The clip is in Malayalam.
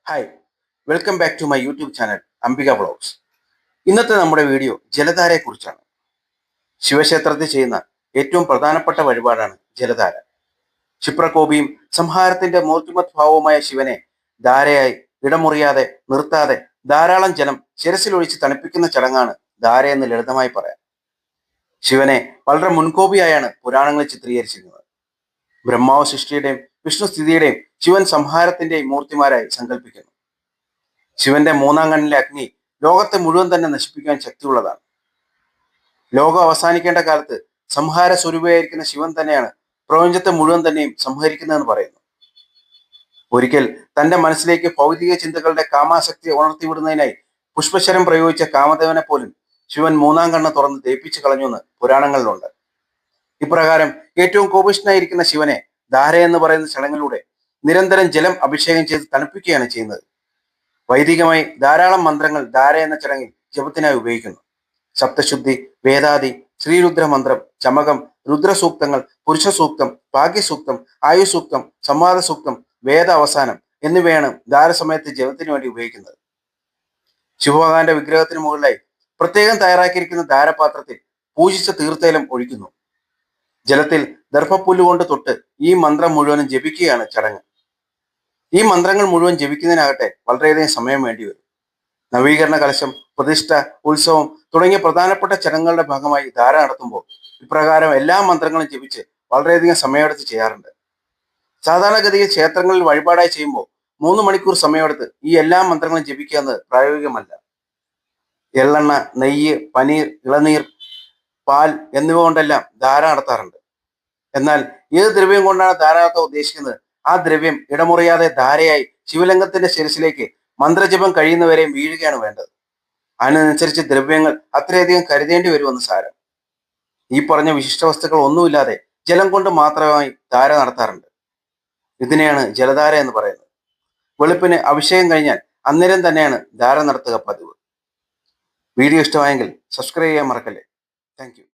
Hi, welcome back to my YouTube channel Ambika vlogs. ഇന്നത്തെ നമ്മുടെ വീഡിയോ ജലധാരയെക്കുറിച്ചാണ്. ശിവക്ഷേത്രത്തിൽ ചെയ്യുന്ന ഏറ്റവും പ്രധാനപ്പെട്ട വഴിപാടാണ് ജലധാര. ക്ഷിപ്രകോപിയും സംഹാരത്തിന്റെ മൂർത്തിമത് ഭാവവുമായ ശിവനെ ധാരയായി ഇടമുറിയാതെ നിർത്താതെ ധാരാളം ജലം ശിരസിലൊഴിച്ച് തണുപ്പിക്കുന്ന ചടങ്ങാണ് ധാരയെന്ന് ലളിതമായി പറയാം. ശിവനെ വളരെ മുൻകോപിയായാണ് പുരാണങ്ങളിൽ ചിത്രീകരിച്ചിരുന്നത്. ബ്രഹ്മാവ് സൃഷ്ടിയുടെയും വിഷ്ണു സ്ഥിതിയുടെയും ശിവൻ സംഹാരത്തിന്റെയും മൂർത്തിമാരായി സങ്കല്പിക്കുന്നു. ശിവന്റെ മൂന്നാം കണ്ണിലെ അഗ്നി ലോകത്തെ മുഴുവൻ തന്നെ നശിപ്പിക്കാൻ ശക്തിയുള്ളതാണ്. ലോകം അവസാനിക്കേണ്ട കാലത്ത് സംഹാര സ്വരൂപയായിരിക്കുന്ന ശിവൻ തന്നെയാണ് പ്രപഞ്ചത്തെ മുഴുവൻ തന്നെയും സംഹരിക്കുന്നതെന്ന് പറയുന്നു. ഒരിക്കൽ തന്റെ മനസ്സിലേക്ക് ഭൗതിക ചിന്തകളുടെ കാമാസക്തി ഉണർത്തിവിടുന്നതിനായി പുഷ്പശരം പ്രയോഗിച്ച കാമദേവനെ പോലും ശിവൻ മൂന്നാം കണ്ണ് തുറന്ന് ദയിപ്പിച്ചു കളഞ്ഞുവെന്ന് പുരാണങ്ങളിലുണ്ട്. ഇപ്രകാരം ഏറ്റവും കോപിഷ്ഠനായിരിക്കുന്ന ശിവനെ ധാര എന്ന് പറയുന്ന ചടങ്ങിലൂടെ നിരന്തരം ജലം അഭിഷേകം ചെയ്ത് തണുപ്പിക്കുകയാണ് ചെയ്യുന്നത്. വൈദികമായി ധാരാളം മന്ത്രങ്ങൾ ധാര എന്ന ചടങ്ങിൽ ജപത്തിനായി ഉപയോഗിക്കുന്നു. സപ്തശുദ്ധി, വേദാദി, ശ്രീരുദ്ര മന്ത്രം, ചമകം, രുദ്രസൂക്തങ്ങൾ, പുരുഷ സൂക്തം, ഭാഗ്യസൂക്തം, ആയുസൂക്തം, സംവാദ സൂക്തം, വേദ അവസാനം എന്നിവയാണ് ധാരസമയത്ത് ജപത്തിന് വേണ്ടി ഉപയോഗിക്കുന്നത്. ശിവഭഗവാന്റെ വിഗ്രഹത്തിന് മുകളിലായി പ്രത്യേകം തയ്യാറാക്കിയിരിക്കുന്ന ധാരപാത്രത്തിൽ പൂജിച്ച തീർത്ഥൈലം ഒഴിക്കുന്നു. ജലത്തിൽ ദർഭപ്പുല്ലുകൊണ്ട് തൊട്ട് ഈ മന്ത്രം മുഴുവനും ജപിക്കുകയാണ് ചടങ്ങ്. ഈ മന്ത്രങ്ങൾ മുഴുവൻ ജപിക്കുന്നതിനാകട്ടെ വളരെയധികം സമയം വേണ്ടിവരും. നവീകരണ കലശം, പ്രതിഷ്ഠ, ഉത്സവം തുടങ്ങിയ പ്രധാനപ്പെട്ട ചടങ്ങുകളുടെ ഭാഗമായി ധാര നടത്തുമ്പോൾ ഇപ്രകാരം എല്ലാ മന്ത്രങ്ങളും ജപിച്ച് വളരെയധികം സമയമെടുത്ത് ചെയ്യാറുണ്ട്. സാധാരണഗതിയിൽ ക്ഷേത്രങ്ങളിൽ വഴിപാടായി ചെയ്യുമ്പോൾ 3 മണിക്കൂർ സമയമെടുത്ത് ഈ എല്ലാ മന്ത്രങ്ങളും ജപിക്കുക എന്നത് പ്രായോഗികമല്ല. എള്ളെണ്ണ, നെയ്യ്, പനീർ, ഇളനീർ, പാൽ എന്നിവ കൊണ്ടെല്ലാം ധാര നടത്താറുണ്ട്. എന്നാൽ ഏത് ദ്രവ്യം കൊണ്ടാണ് ധാര നടത്താൻ ഉദ്ദേശിക്കുന്നത് ആ ദ്രവ്യം ഇടമുറിയാതെ ധാരയായി ശിവലിംഗത്തിന്റെ ശിരസിലേക്ക് മന്ത്രജപം കഴിയുന്നവരെയും വീഴുകയാണ് വേണ്ടത്. അതിനനുസരിച്ച് ദ്രവ്യങ്ങൾ അത്രയധികം കരുതേണ്ടി വരുമെന്ന് സാരം. ഈ പറഞ്ഞ വിശിഷ്ട വസ്തുക്കൾ ഒന്നുമില്ലാതെ ജലം കൊണ്ട് മാത്രമായി ധാര നടത്താറുണ്ട്. ഇതിനെയാണ് ജലധാര എന്ന് പറയുന്നത്. വെളുപ്പിന് അഭിഷേകം കഴിഞ്ഞാൽ അന്നേരം തന്നെയാണ് ധാര നടത്തുക പതിവ്. വീഡിയോ ഇഷ്ടമായെങ്കിൽ സബ്സ്ക്രൈബ് ചെയ്യാൻ മറക്കല്ലേ. Thank you.